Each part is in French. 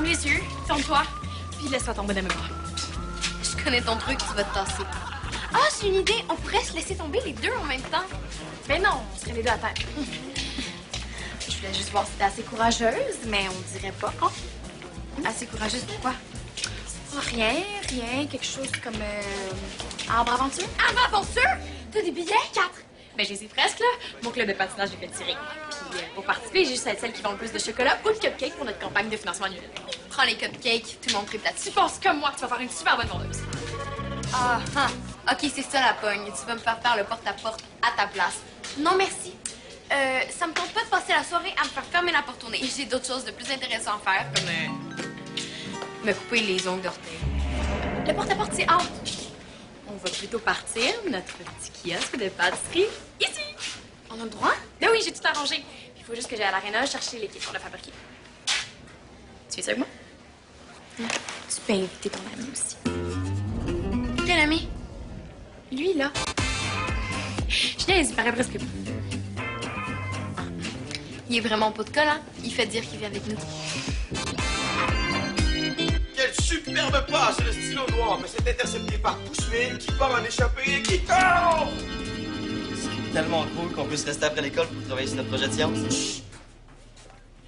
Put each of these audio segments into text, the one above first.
les yeux, ferme-toi, puis laisse-toi tomber dans mes bras. Je connais ton truc, tu vas te tasser. Ah, j'ai une idée. On pourrait se laisser tomber les deux en même temps. Mais non, on serait les deux à terre. Je voulais juste voir si t'es assez courageuse, mais on dirait pas. Oh. Assez courageuse, pourquoi? Oh, rien, quelque chose comme Arbre Aventure. Arbre Aventure? T'as des billets? 4. Ben, je les ai presque, là. Mon club de patinage, j'ai fait tirer. Puis, pour participer, j'ai juste à être celle qui vend le plus de chocolat ou de cupcakes pour notre campagne de financement annuel. Prends les cupcakes, tout le monde triple Tu là-dessus. penses comme moi que tu vas faire une super bonne vendeuse. Ah, OK, c'est ça la pogne. Tu vas me faire faire le porte-à-porte à ta place. Non, merci. Ça me tente pas de passer la soirée à me faire fermer la porte au nez. J'ai d'autres choses de plus intéressantes à faire, comme me couper les ongles d'orteil. Le porte-à-porte, c'est out. On va plutôt partir notre petit kiosque de pâtisserie ici. On a le droit? Ben oui, j'ai tout arrangé. Il faut juste que j'aille à l'aréna chercher l'équipe pour le fabriquer. Tu fais ça avec moi? Tu peux inviter ton ami aussi. Quel ami? Lui, là. Je il paraît presque plus. Il est vraiment pas de colle, hein? Il fait dire qu'il vient avec nous. Quelle superbe passe, le stylo noir, mais c'est intercepté par Pousseville qui part en échappée et qui tombe! C'est tellement cool qu'on puisse rester après l'école pour travailler sur notre projet de science. Chut.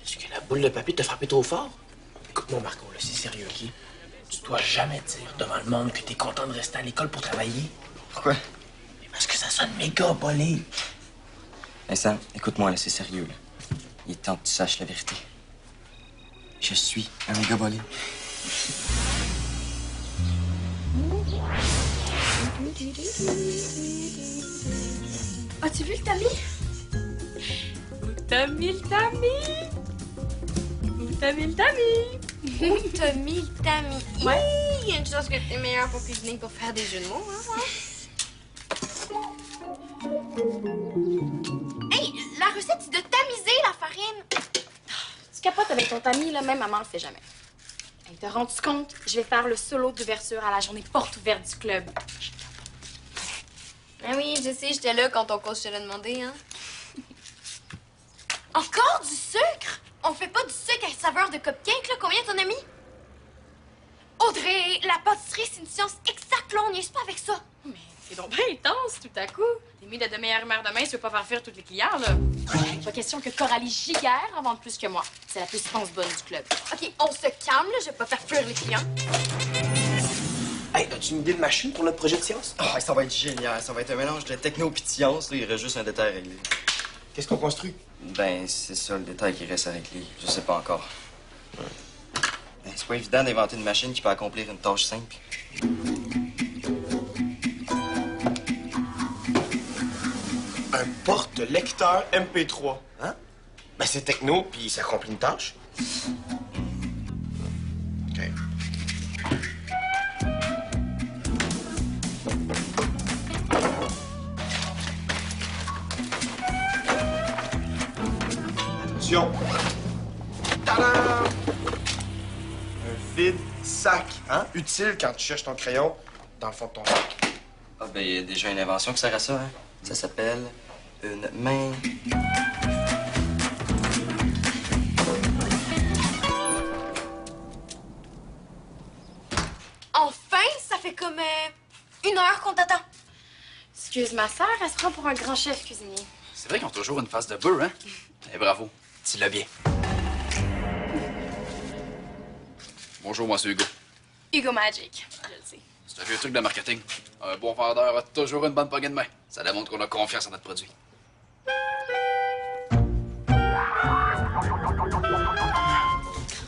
Est-ce que la boule de papier t'a frappé trop fort? Écoute-moi, Marco, là, c'est sérieux, OK? Tu dois jamais dire devant le monde que t'es content de rester à l'école pour travailler. Pourquoi? Parce que ça sonne méga bolé. Hey Sam, écoute-moi, là, c'est sérieux, là. Il est temps que tu saches la vérité. Je suis un méga bolé. As-tu vu le tamis? Où t'as mis le tamis? Où t'as mis le tamis? Où t'as mis le tamis? Ouais. Il y a une chose que t'es meilleure pour cuisiner que pour faire des jeux de mots, hein? Hey, la recette, c'est de tamiser la farine. Tu capotes avec ton tamis, là, même maman le fait jamais. Hey, te rends-tu compte? Je vais faire le solo d'ouverture à la journée porte ouverte du club. Ah oui, je sais, j'étais là quand ton coach te l'a demandé, hein? Encore du sucre? On fait pas du sucre à saveur de cupcake, là? Combien t'en as mis? Audrey, la pâtisserie, c'est une science exacte, là. On niaise pas avec ça. Mais c'est donc bien intense, tout à coup. T'es mis de meilleure humeur demain, tu veux pas faire fuir tous les clients, là. Pas question que Coralie Giguère en vende plus que moi. C'est la plus bonne du club. OK, on se calme, là. Je vais pas faire fuir les clients. Hey, as-tu une idée de machine pour notre projet de science? Oh, ça va être génial. Ça va être un mélange de techno et de science. Là, il reste juste un détail à régler. Qu'est-ce qu'on construit? Ben, c'est ça le détail qui reste à régler. Je sais pas encore. Ben, c'est pas évident d'inventer une machine qui peut accomplir une tâche simple. Un porte-lecteur MP3. Hein? Ben, c'est techno, puis ça accomplit une tâche. OK. Attention. Tadam! Un vide-sac, hein? Utile quand tu cherches ton crayon dans le fond de ton sac. Ah, ben, il y a déjà une invention qui sert à ça, hein. Ça s'appelle une main. Enfin, ça fait comme 1 heure qu'on t'attend. Excuse ma sœur, elle se prend pour un grand chef cuisinier. C'est vrai qu'ils ont toujours une face de bœuf, hein? Eh, bravo. Tu l'as bien. Bonjour, moi, c'est Hugo. Hugo Magic, je le sais. C'est un vieux truc de marketing. Un bon vendeur a toujours une bonne poignée de main. Ça démontre qu'on a confiance en notre produit.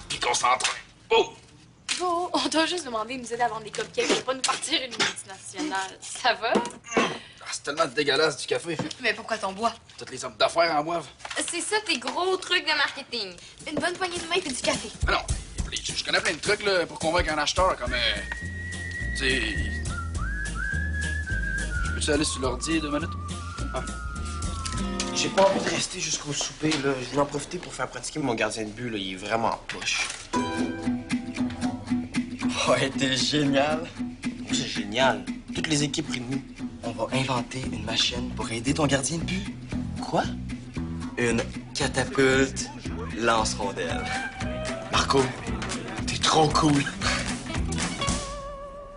Puis concentré. Oh! Hugo, on doit juste demander de nous aider à vendre des cupcakes pour pas nous partir une multinationale. Ça va? Ah, c'est tellement dégueulasse du café. Mais pourquoi t'en bois? Toutes les hommes d'affaires en boivent. C'est ça tes gros trucs de marketing. Une bonne poignée de main et du café. Mais non, je connais plein de trucs là, pour convaincre un acheteur comme... tu sais... Je peux-tu aller sur l'ordi 2 minutes? Ah. J'ai pas envie de rester jusqu'au souper, là. Je voulais en profiter pour faire pratiquer mon gardien de but, là. Il est vraiment en poche. Ouais, t'es génial. C'est génial. Toutes les équipes prient de nous. On va inventer une machine pour aider ton gardien de but. Quoi? Une catapulte lance-rondelle. Marco, trop cool.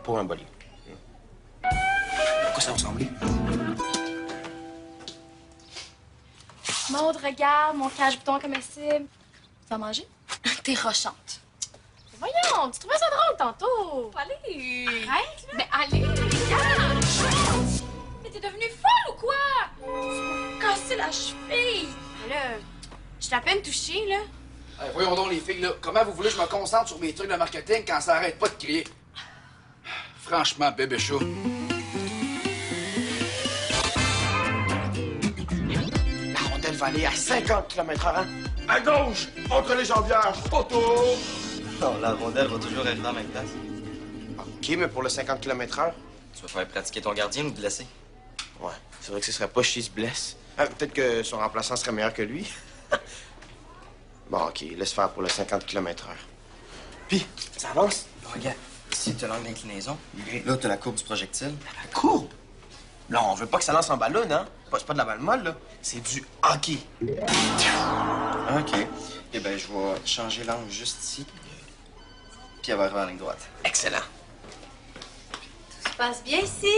Pour un bolide. À quoi ça ressemblait? Maud, regarde, mon cache-bouton comestible. Tu vas manger? T'es rochante. Voyons, tu trouvais ça drôle tantôt. Allez. Arrête, là. Mais allez, regarde. Mais t'es devenue folle ou quoi? Tu m'as cassé la cheville. Mais là, je t'ai à peine touchée, là. Hey, voyons donc, les filles, là. Comment vous voulez que je me concentre sur mes trucs de marketing quand ça arrête pas de crier? Franchement, bébé chaud. La rondelle va aller à 50 km/h. À gauche, entre les jambières, poteau. Non, la rondelle va toujours être dans la même place. OK, mais pour le 50 km/h? Tu vas faire pratiquer ton gardien ou te blesser? Ouais, c'est vrai que ce serait pas s'il se blesse. Peut-être que son remplaçant serait meilleur que lui. Bon, OK, laisse faire pour le 50 km/h. Puis, ça avance? Bon, regarde, ici, t'as l'angle d'inclinaison. Là, t'as la courbe du projectile. La courbe? Non, on veut pas que ça lance en ballon, hein? C'est pas de la balle molle, là. C'est du hockey. OK. Eh bien, je vais changer l'angle juste ici. Puis elle va arriver en ligne droite. Excellent. Tout se passe bien ici?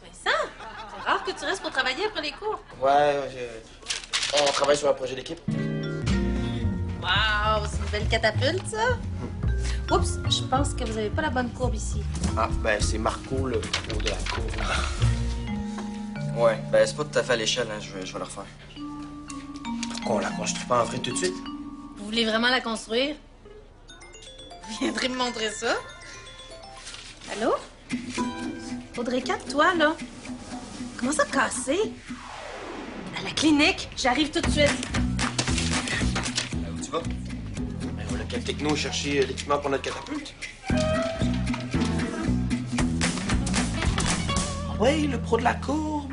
Vincent, c'est rare que tu restes pour travailler après les cours. On travaille sur un projet d'équipe. Wow, c'est une belle catapulte, ça. Oups, je pense que vous avez pas la bonne courbe ici. Ah, ben, c'est Marco, le pro de la courbe. Ouais, ben c'est pas tout à fait à l'échelle, hein. Je vais le refaire. Pourquoi on la construit pas en vrai tout de suite? Vous voulez vraiment la construire? Vous viendrez me montrer ça? Allô? Audrey 4, toi, là? Comment ça casser? À la clinique, j'arrive tout de suite. Où tu vas? Ben, on a quel techno chercher l'équipement pour notre catapulte? Oui, le pro de la courbe.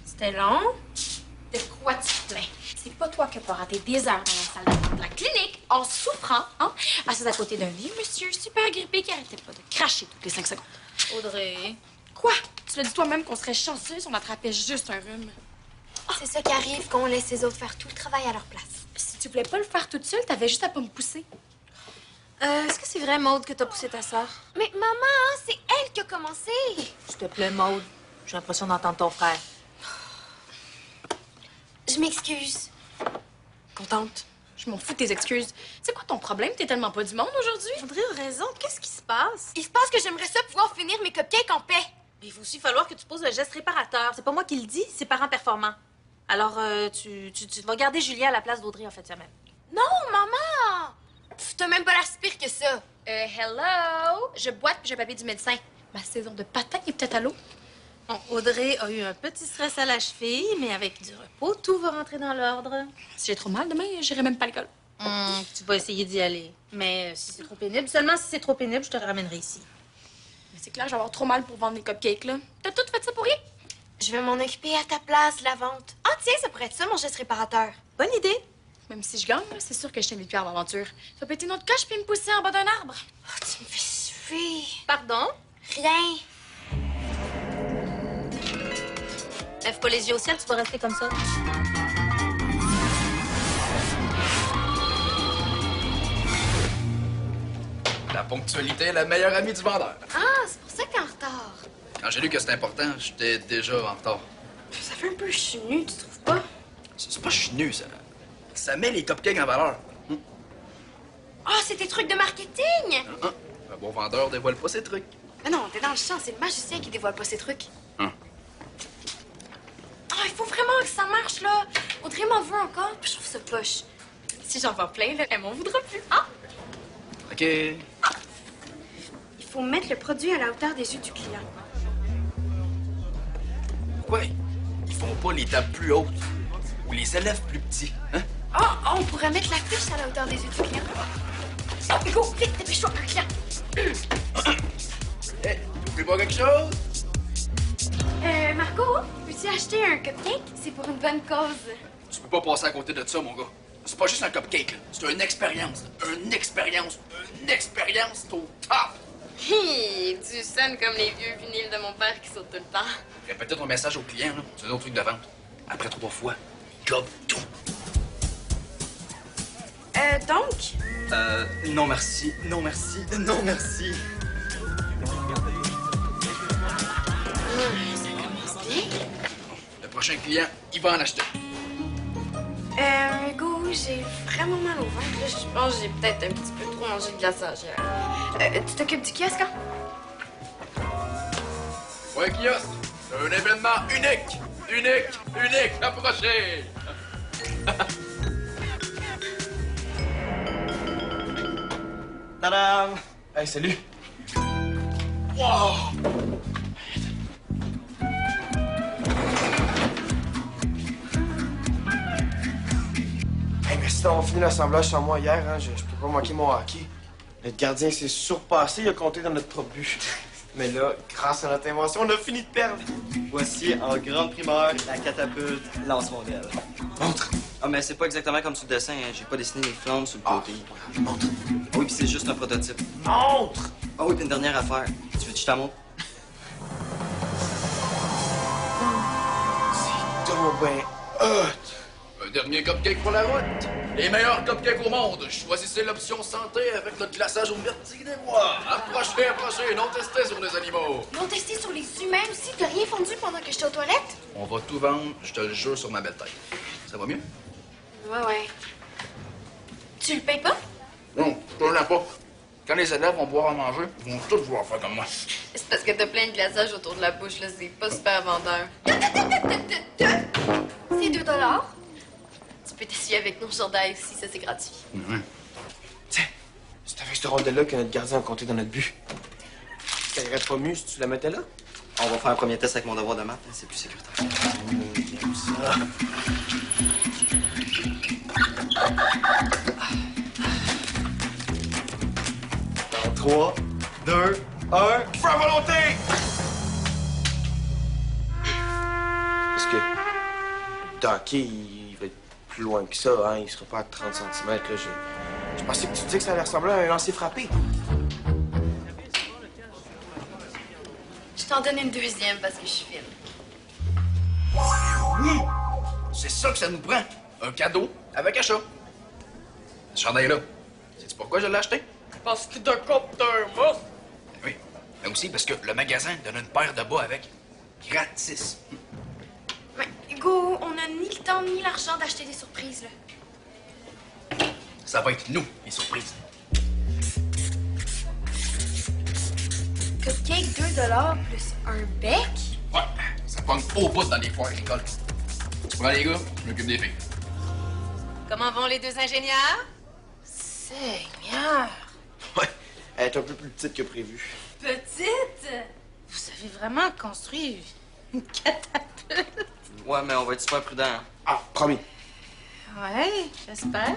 C'était long. De quoi tu te plains? C'est pas toi qui as pas raté des heures dans la salle d'attente de la clinique en souffrant, hein? Assise à côté d'un vieux monsieur super grippé qui arrêtait pas de cracher toutes les 5 secondes. Audrey. Quoi? Tu l'as dit toi-même qu'on serait chanceux si on attrapait juste un rhume. C'est ça qui arrive quand on laisse les autres faire tout le travail à leur place. Si tu voulais pas le faire toute seule, t'avais juste à pas me pousser. Est-ce que c'est vrai, Maude, que t'as poussé ta sœur? Mais maman, c'est elle qui a commencé. S'il te plaît, Maude. J'ai l'impression d'entendre ton frère. Je m'excuse. Contente. Je m'en fous de tes excuses. C'est quoi ton problème? T'es tellement pas du monde aujourd'hui? Audrey a raison. Qu'est-ce qui se passe? Il se passe que j'aimerais ça pouvoir finir mes cupcakes en paix. Mais il va aussi falloir que tu poses le geste réparateur. C'est pas moi qui le dis, c'est Parents Performants. Alors, tu vas garder Julia à la place d'Audrey en fait semaine. Non, maman! Pff, t'as même pas l'air si pire que ça. Hello? Je boite puis j'ai papier du médecin. Ma saison de patin est peut-être à l'eau. Bon, Audrey a eu un petit stress à la cheville, mais avec du repos, tout va rentrer dans l'ordre. Si j'ai trop mal demain, j'irai même pas à l'école. Tu vas essayer d'y aller. Mais si c'est trop pénible, seulement si c'est trop pénible, je te ramènerai ici. Mais c'est clair, je vais avoir trop mal pour vendre mes cupcakes, là. T'as tout fait ça pour rien? Je vais m'en occuper à ta place, la vente. Ah tiens, ça pourrait être ça, mon geste réparateur. Bonne idée. Même si je gagne, là, c'est sûr que je t'invite plus à l'aventure. Tu vas péter notre coche puis me pousser en bas d'un arbre. Oh, tu me fais suer. Pardon? Rien. Lève pas les yeux au ciel, tu vas rester comme ça. La ponctualité est la meilleure amie du vendeur. Ah, c'est pour ça que t'es en retard. Quand j'ai lu que c'était important, j'étais déjà en retard. Ça fait un peu chenu, tu trouves pas? C'est pas chenu, ça. Ça met les cupcakes en valeur. Ah, c'est tes trucs de marketing! Un bon vendeur dévoile pas ses trucs. Mais non, t'es dans le champ, c'est le magicien qui dévoile pas ses trucs. Ah, il faut vraiment que ça marche, là. Audrey m'en veut encore, puis je trouve ça poche. Si j'en vends plein, là, elle m'en voudra plus. Ah! OK. Il faut mettre le produit à la hauteur des yeux du client. Pourquoi ils font pas les tables plus hautes? Ou les élèves plus petits, hein? Ah, on pourrait mettre la fiche à la hauteur des yeux du client. Oh, go, vite, dépêche-toi, un client. Hé, t'oublies pas quelque chose? Marco, peux-tu acheter un cupcake? C'est pour une bonne cause. Tu peux pas passer à côté de ça, mon gars. C'est pas juste un cupcake, là. C'est une expérience. Une expérience. Une expérience au top. Hi, du Tu sonnes comme les vieux vinyles de mon père qui sautent tout le temps. Répétez ton message au client, là. C'est un autre truc de vente. Après 3 fois, il gobe tout. Donc? Non merci, non merci, non merci. Ça commence bien. Le prochain client, il va en acheter. Hugo, j'ai vraiment mal au ventre. Là. Je pense que j'ai peut-être un petit peu trop mangé de glaçage. Tu t'occupes du kiosque, hein? Ouais, kiosque, c'est un événement unique. Unique. Approchez. Tadam! Hey, salut. Wow! Hey, merci d'avoir fini l'assemblage sans moi hier, hein. Je peux pas manquer mon hockey. Notre gardien s'est surpassé, il a compté dans notre propre but. Mais là, grâce à notre invention, on a fini de perdre. Voici en grande primeur la catapulte lance-rondelle. Montre. Ah, mais c'est pas exactement comme sur le dessin, hein. J'ai pas dessiné les flammes sur le côté. Montre. Ah oui, puis c'est juste un prototype. Montre! Ah oui, puis une dernière affaire. Tu veux que je t'en montre? C'est donc ben hot. Un dernier cupcake pour la route. Les meilleurs cupcakes au monde. Choisissez l'option santé avec notre glaçage au myrtille des bois. Approchez, non testé sur les animaux. Ils ont testé sur les humains aussi. T'as rien fondu pendant que j'étais aux toilettes? On va tout vendre, je te le jure sur ma belle tête. Ça va mieux? Ouais. Tu le payes pas? Non, je te l'ai pas. Quand les élèves vont boire à manger, ils vont tous vouloir faire comme moi. C'est parce que t'as plein de glaçage autour de la bouche, là. C'est pas super vendeur. C'est 2 $. Tu peux t'essuyer avec nos chandails aussi, ça c'est gratuit. Tiens, c'est avec ce rondelle-là que notre gardien a compté dans notre but. Ça irait pas mieux si tu la mettais là? On va faire un premier test avec mon devoir de maths, hein. C'est plus sécuritaire. J'aime ça. Dans 3, 2, 1... Feu à volonté! Parce que Docky, il va être plus loin que ça, hein. Il sera pas à 30 cm, là. Je pensais que tu disais que ça allait ressembler à un lancer frappé. Je t'en donne une deuxième parce que je suis fine. C'est ça que ça nous prend. Un cadeau avec achat. Ce chandail-là, sais-tu pourquoi je l'ai acheté? Parce qu'il te coupe d'un mot. Oui. Mais aussi parce que le magasin donne une paire de bas avec. Gratis. Mais Hugo, on a ni le temps ni l'argent d'acheter des surprises, là. Ça va être nous, les surprises. Cupcake 2 $ plus un bec? Ouais, ça pogne au bout dans les foires agricoles. Tu prends les gars, je m'occupe des filles. Comment vont les 2 ingénieurs? Seigneur! Ouais, elle est un peu plus petite que prévu. Petite? Vous savez vraiment construire une catapulte? Ouais, mais on va être super prudent, hein. Ah, promis. Ouais, j'espère.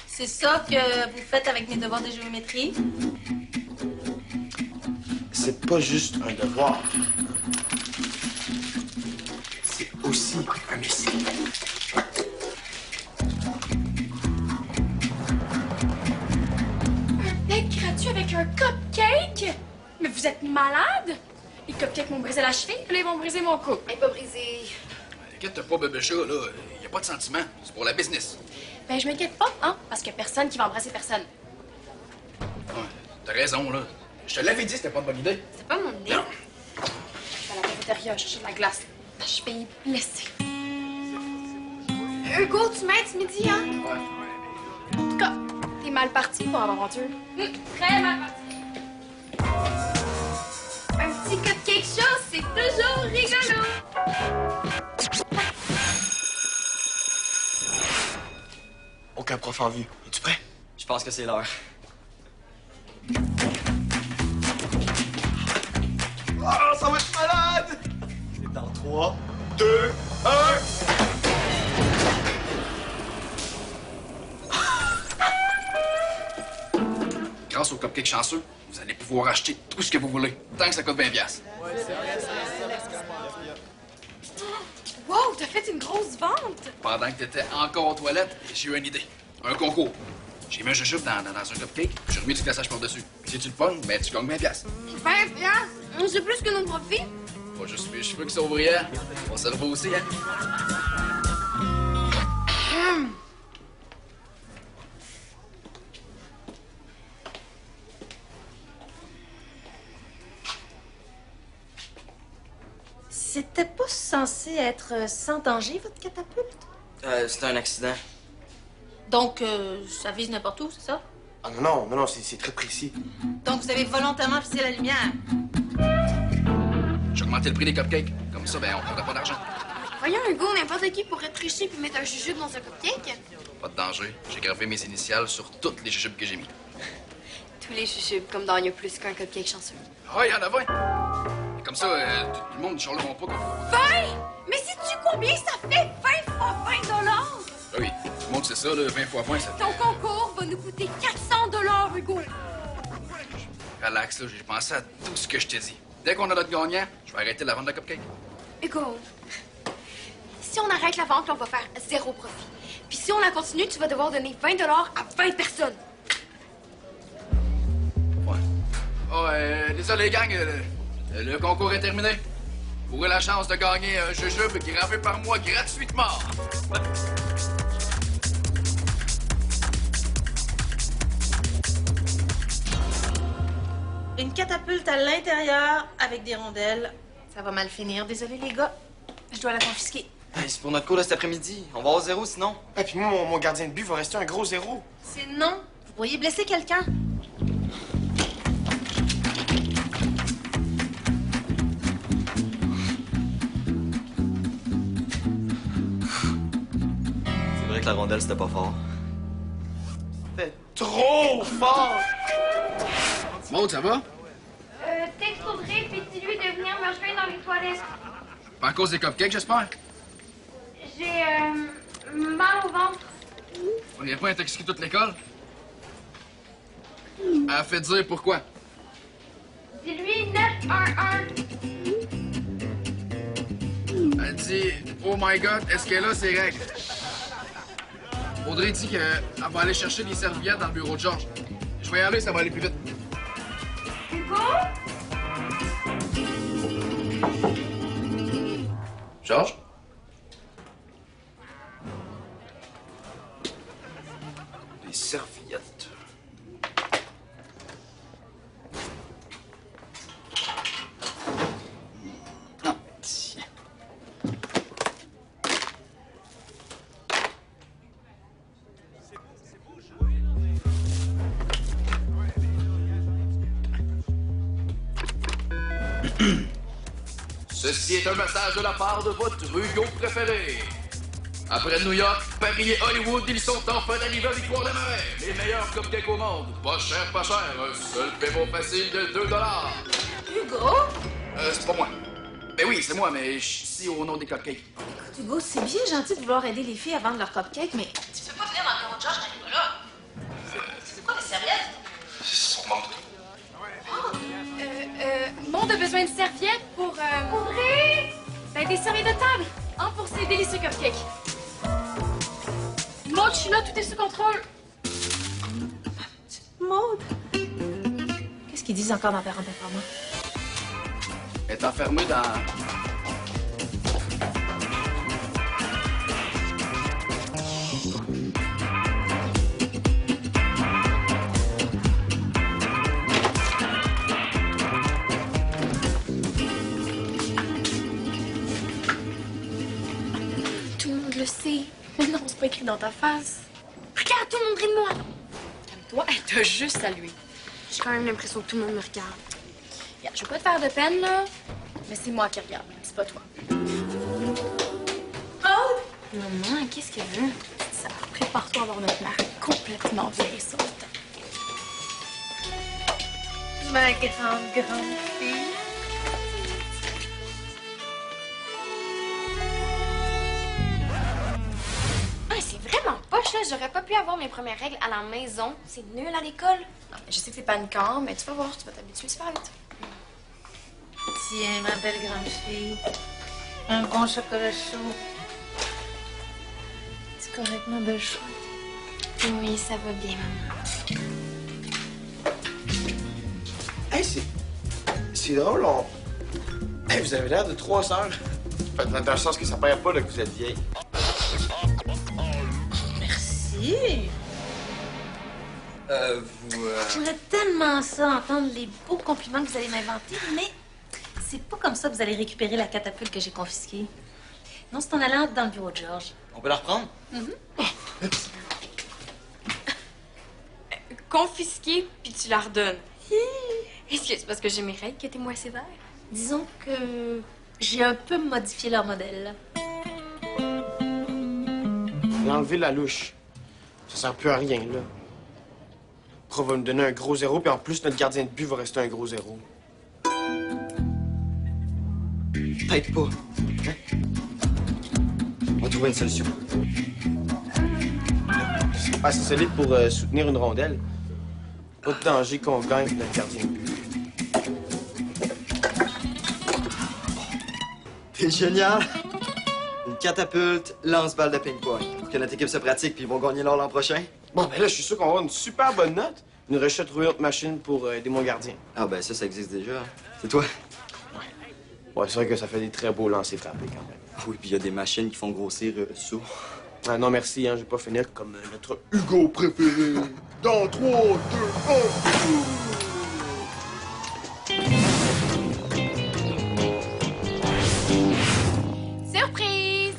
C'est ça que vous faites avec mes devoirs de géométrie? C'est pas juste un devoir. C'est aussi un missile. Un bec gratuit avec un cupcake? Mais vous êtes malade? Les cupcakes m'ont brisé la cheville, puis là, ils vont briser mon cou. Elle est pas brisée. Inquiète pas, bébé chat, là. Y a pas de sentiment. C'est pour la business. Ben, je m'inquiète pas, hein, parce qu'il y a personne qui va embrasser personne. Ouais, t'as raison, là. Je te l'avais dit, c'était pas une bonne idée. C'est pas mon idée. Non. Je vais à la cafétéria chercher de la glace. La cheville est blessée. Hugo, tu m'aides ce midi, hein? Ouais. En tout cas, t'es mal parti pour l'aventure. Très mal parti. Un petit cupcake chaud, c'est toujours rigolo. Aucun prof en vue. Es-tu prêt? Je pense que c'est l'heure. Ah, ça va être malade! Dans 3, 2, 1... Grâce au cupcake chanceux, vous allez pouvoir acheter tout ce que vous voulez, tant que ça coûte 20$. Wow, t'as fait fait une grosse vente. Pendant que t'étais encore aux toilettes, j'ai eu une idée. Un concours. J'ai mis un jujube dans un cupcake, j'ai remis du glaçage par-dessus. Si tu le pognes, ben tu gagnes 20 piastres. 20 piastres? C'est plus que nos profits. Pas juste mes cheveux qui sont brillants. Mon cerveau aussi, hein? C'était pas censé être sans danger, votre catapulte? C'était un accident. Donc, ça vise n'importe où, c'est ça? Ah non, c'est très précis. Donc, vous avez volontairement fixé la lumière. J'ai augmenté le prix des cupcakes. Comme ça, ben, on perdra pas d'argent. Voyons, Hugo, n'importe qui pourrait tricher puis mettre un jujube dans un cupcake. Pas de danger. J'ai gravé mes initiales sur toutes les jujubes que j'ai mis. Tous les jujubes, comme dans Il y a plus qu'un cupcake chanceux. Ah, il y en a 20. Et comme ça, tout le monde ne chialera pas comme... 20? Mais sais-tu combien ça fait 20 fois 20 $? Ah oui, tout le monde sait ça, là, 20 fois 20, ça fait... Ton concours va nous coûter 400 $, Hugo. Relax, là, j'ai pensé à tout ce que je t'ai dit. Dès qu'on a notre gagnant, je vais arrêter la vente de cupcakes. Hugo, si on arrête la vente, on va faire 0 profit. Puis si on la continue, tu vas devoir donner 20 $ à 20 personnes. Ouais. Oh, désolé, gang, le concours est terminé. Vous aurez la chance de gagner un jujube gravé par moi gratuitement. Une catapulte à l'intérieur avec des rondelles. Ça va mal finir. Désolé, les gars. Je dois la confisquer. Hey, c'est pour notre cours de cet après-midi. On va au zéro sinon. Et puis moi, mon gardien de but va rester un gros zéro. C'est non. Vous pourriez blesser quelqu'un. C'est vrai que la rondelle, c'était pas fort. C'était trop fort! Maud, ça va? Texte Audrey, puis dis-lui de venir me rejoindre dans les toilettes. Pas à cause des cupcakes, j'espère? J'ai mal au ventre. On n'y a pas intoxiqué toute l'école? Elle a fait dire pourquoi. Dis-lui 911. Elle dit « Oh my God, est-ce qu'elle a ses règles? » Audrey dit qu'elle va aller chercher des serviettes dans le bureau de Georges. Je vais y aller, ça va aller plus vite. Hugo? Georges? Des serviettes. Ah, tiens. Ceci est un message de la part de votre Hugo préféré. Après New York, Paris et Hollywood, ils sont enfin arrivés à Victoire-des-Marais. Les meilleurs cupcakes au monde. Pas cher, pas cher. Un seul paiement facile de 2 $. Hugo? C'est pas moi. Ben oui, c'est moi, mais je suis ici au nom des cupcakes. Hugo, c'est bien gentil de vouloir aider les filles à vendre leurs cupcakes, mais tu peux pas venir dans le bureau de Georges quand il est pas là. C'est quoi, des serviettes? C'est son monde. Maud a besoin de serviettes pour... Audrey? Ben, des serviettes de table, hein, pour ces délicieux cupcakes. Maud, je suis là, tout est sous contrôle. Maud? Qu'est-ce qu'ils disent encore dans Parents Performants? Elle est enfermée dans... Tout le monde le sait. Mais non, c'est pas écrit dans ta face. Regarde, tout le monde rit de moi. Calme-toi, t'as juste à lui. J'ai quand même l'impression que tout le monde me regarde. Regarde, je veux pas te faire de peine, là, mais c'est moi qui regarde, c'est pas toi. Maud? Maman, qu'est-ce qu'elle veut? Ça, prépare-toi à avoir notre mère complètement vieille sur le temps. Ma grande fille. Ah, c'est vraiment poche, là. J'aurais pas pu avoir mes premières règles à la maison. C'est nul à l'école. Non, mais je sais que c'est paniquant, mais tu vas voir, tu vas t'habituer super vite. Tiens, ma belle grande fille. Un bon chocolat chaud. correct, ma belle chou. Oui, ça va bien, maman. Hey, c'est drôle, Hey, vous avez l'air de 3 sœurs. Dans le sens que ça paraît pas là, que vous êtes vieilles. Merci. J'aimerais tellement ça, entendre les beaux compliments que vous allez m'inventer, mais c'est pas comme ça que vous allez récupérer la catapulte que j'ai confisquée. Non, c'est en allant dans le bureau de Georges. On peut la reprendre? Confisquée, puis tu la redonnes. Est-ce que c'est parce que j'ai mes règles que t'es moins sévère? Disons que j'ai un peu modifié leur modèle. J'ai enlevé la louche. Ça sert plus à rien, là. Le prof va nous donner un gros 0, puis en plus, notre gardien de but va rester un gros 0. Peut-être pas. Hein? On va trouver une solution. C'est pas assez solide pour soutenir une rondelle. Pas de danger qu'on gagne notre gardien de but. T'es génial! Une catapulte, lance-balle de ping-pong. Pour que notre équipe se pratique, puis ils vont gagner l'or l'an prochain. Bon, ben là, je suis sûr qu'on va avoir une super bonne note. Il nous reste à trouver notre machine pour aider mon gardien. Ah ben ça existe déjà. C'est toi? Ouais, c'est vrai que ça fait des très beaux lancers frappés, quand même. Ah oui, puis il y a des machines qui font grossir ça. Ah non, merci, hein, je vais pas finir comme notre Hugo préféré. Dans 3, 2, 1. Surprise!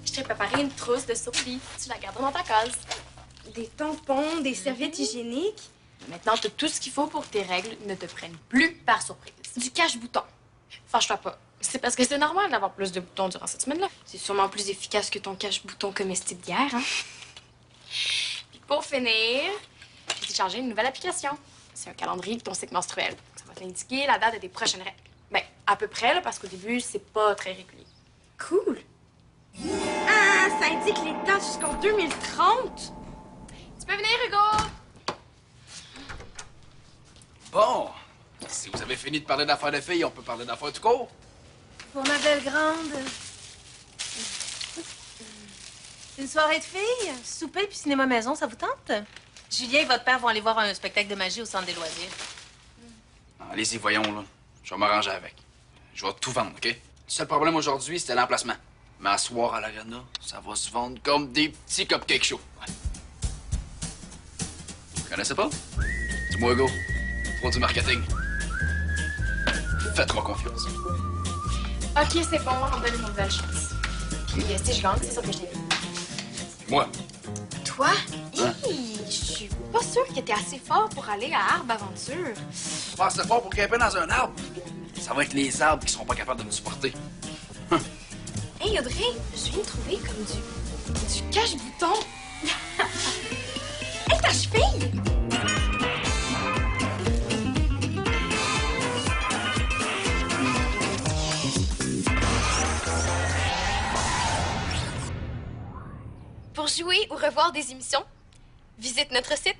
Je t'ai préparé une trousse de soapy. Tu la garderas dans ta case. Des tampons, des serviettes hygiéniques. Maintenant, t'as tout ce qu'il faut pour que tes règles ne te prennent plus par surprise. Du cache-bouton. Fâche-toi pas. C'est parce que c'est normal d'avoir plus de boutons durant cette semaine-là. C'est sûrement plus efficace que ton cache-bouton comestible d'hier, hein? Puis pour finir, j'ai téléchargé une nouvelle application. C'est un calendrier de ton cycle menstruel. Ça va t'indiquer la date de tes prochaines règles. Ben, à peu près, là, parce qu'au début, c'est pas très régulier. Cool! Ah, ça indique les dates jusqu'en 2030! Tu peux venir, Hugo! Bon, si vous avez fini de parler d'affaires de filles, on peut parler d'affaires tout court. Pour ma belle grande. Une soirée de filles, souper puis cinéma maison, ça vous tente? Julien et votre père vont aller voir un spectacle de magie au centre des loisirs. Allez-y, voyons, là. Je vais m'arranger avec. Je vais tout vendre, OK? Le seul problème aujourd'hui, c'était l'emplacement. Mais à soir à l'arena, ça va se vendre comme des petits cupcakes chauds. Ouais. Vous connaissez pas? Dis-moi, Hugo. Pro du marketing. Faites-moi confiance. OK, c'est bon, on me donne une nouvelle chance. Puis si je gagne, c'est ça que je l'ai. Moi? Toi? Hein? Je suis pas sûre que t'es assez fort pour aller à Arbre Aventure. Pas assez fort pour grimper dans un arbre. Ça va être les arbres qui seront pas capables de me supporter. Hey, Audrey, je viens de trouver comme du cache-bouton. Hey, ta cheville! Pour jouer ou revoir des émissions, visite notre site